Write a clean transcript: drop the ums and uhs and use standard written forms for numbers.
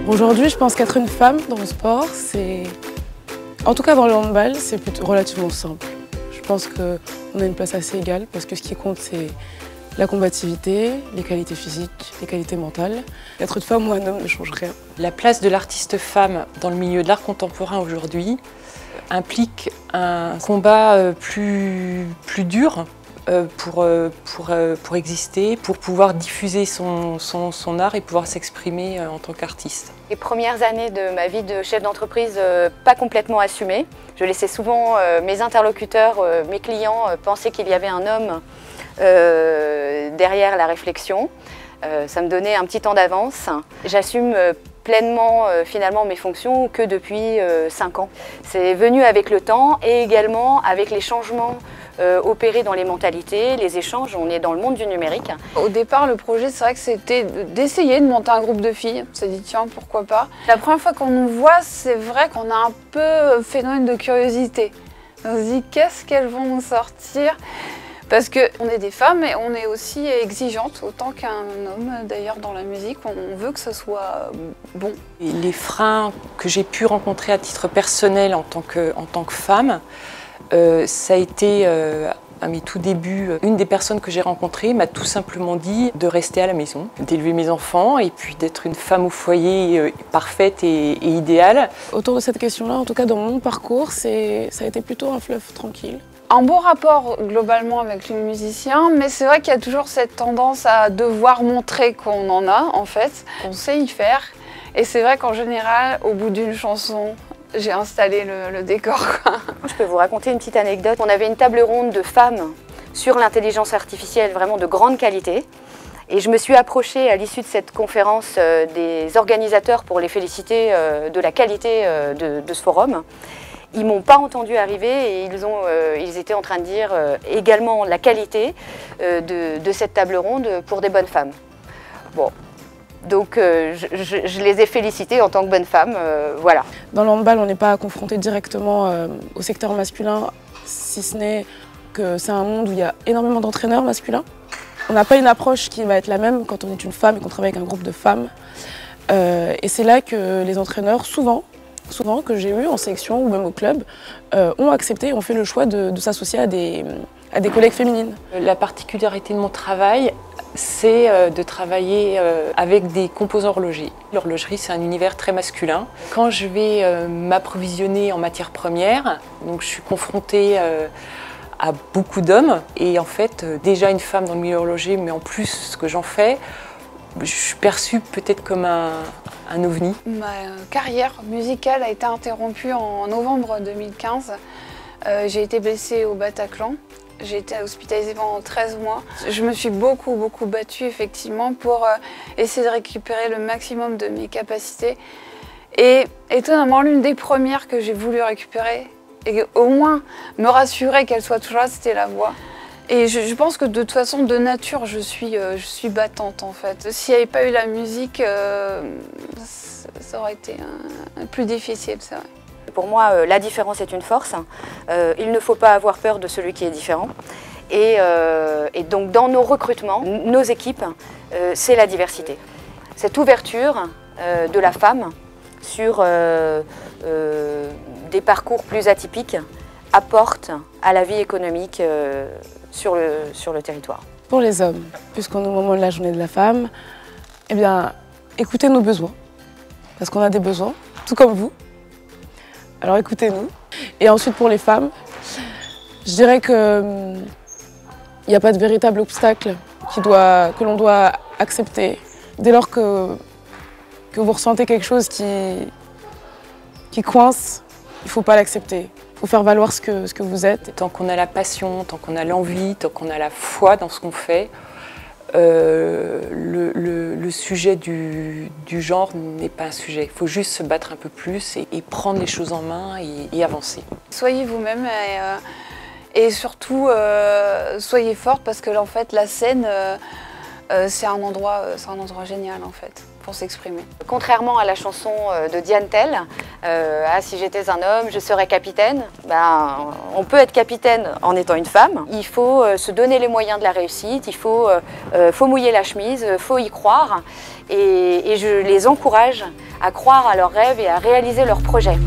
Aujourd'hui, je pense qu'être une femme dans le sport, c'est... En tout cas dans le handball, c'est plutôt relativement simple. Je pense qu'on a une place assez égale parce que ce qui compte, c'est la combativité, les qualités physiques, les qualités mentales. Être une femme ou un homme ne change rien. La place de l'artiste femme dans le milieu de l'art contemporain aujourd'hui implique un combat plus dur pour exister, pour pouvoir diffuser son art et pouvoir s'exprimer en tant qu'artiste. Les premières années de ma vie de chef d'entreprise, pas complètement assumées. Je laissais souvent mes interlocuteurs, mes clients, penser qu'il y avait un homme derrière la réflexion. Ça me donnait un petit temps d'avance. J'assume pleinement finalement mes fonctions que depuis 5 ans. C'est venu avec le temps et également avec les changements opérés dans les mentalités, les échanges. On est dans le monde du numérique. Au départ, le projet, c'est vrai que c'était d'essayer de monter un groupe de filles. On s'est dit tiens, pourquoi pas. La première fois qu'on nous voit, c'est vrai qu'on a un peu phénomène de curiosité. On se dit qu'est-ce qu'elles vont nous sortir? Parce qu'on est des femmes et on est aussi exigeantes, autant qu'un homme. D'ailleurs, dans la musique, on veut que ce soit bon. Et les freins que j'ai pu rencontrer à titre personnel en tant que femme, ça a été, à mes tout débuts, une des personnes que j'ai rencontrées m'a tout simplement dit de rester à la maison, d'élever mes enfants et puis d'être une femme au foyer parfaite et idéale. Autour de cette question-là, en tout cas dans mon parcours, ça a été plutôt un fleuve tranquille. Un bon rapport globalement avec les musiciens, mais c'est vrai qu'il y a toujours cette tendance à devoir montrer qu'on en a en fait, qu'on sait y faire. Et c'est vrai qu'en général, au bout d'une chanson, j'ai installé le décor, quoi. Je peux vous raconter une petite anecdote. On avait une table ronde de femmes sur l'intelligence artificielle vraiment de grande qualité. Et je me suis approchée à l'issue de cette conférence des organisateurs pour les féliciter de la qualité de ce forum. Ils ne m'ont pas entendu arriver et ils étaient en train de dire également la qualité de cette table ronde pour des bonnes femmes. Bon. Donc je les ai félicitées en tant que bonnes femmes, voilà. Dans le handball, on n'est pas confronté directement au secteur masculin, si ce n'est que c'est un monde où il y a énormément d'entraîneurs masculins. On n'a pas une approche qui va être la même quand on est une femme et qu'on travaille avec un groupe de femmes. Et c'est là que les entraîneurs, souvent que j'ai eu en sélection ou même au club, ont accepté, ont fait le choix de s'associer à des collègues féminines. La particularité de mon travail, c'est de travailler avec des composants horlogers. L'horlogerie, c'est un univers très masculin. Quand je vais m'approvisionner en matières premières, donc je suis confrontée à beaucoup d'hommes. Et en fait, déjà une femme dans le milieu horloger, mais en plus ce que j'en fais, je suis perçue peut-être comme un ovni. Ma carrière musicale a été interrompue en novembre 2015. J'ai été blessée au Bataclan. J'ai été hospitalisée pendant 13 mois. Je me suis beaucoup battue effectivement pour essayer de récupérer le maximum de mes capacités. Et étonnamment, l'une des premières que j'ai voulu récupérer, et au moins me rassurer qu'elle soit toujours là, c'était la voix. Et je pense que de toute façon, de nature, je suis battante en fait. S'il n'y avait pas eu la musique, ça aurait été plus difficile, c'est vrai. Pour moi, la différence est une force. Il ne faut pas avoir peur de celui qui est différent. Et donc dans nos recrutements, nos équipes, c'est la diversité. Cette ouverture de la femme sur des parcours plus atypiques apporte à la vie économique sur le territoire. Pour les hommes, puisqu'on est au moment de la journée de la femme, eh bien, écoutez nos besoins, parce qu'on a des besoins, tout comme vous. Alors écoutez-nous. Et ensuite pour les femmes, je dirais qu'il n'y a pas de véritable obstacle que l'on doit accepter. Dès lors que vous ressentez quelque chose qui coince, il ne faut pas l'accepter. Il faut faire valoir ce que vous êtes. Tant qu'on a la passion, tant qu'on a l'envie, tant qu'on a la foi dans ce qu'on fait, le sujet du genre n'est pas un sujet. Il faut juste se battre un peu plus et prendre les choses en main et avancer. Soyez vous-même et surtout soyez forte parce que en fait la scène c'est un endroit génial en fait pour s'exprimer. Contrairement à la chanson de Diane Tell, si j'étais un homme, je serais capitaine. On peut être capitaine en étant une femme. Il faut se donner les moyens de la réussite, il faut mouiller la chemise, il faut y croire. Et je les encourage à croire à leurs rêves et à réaliser leurs projets.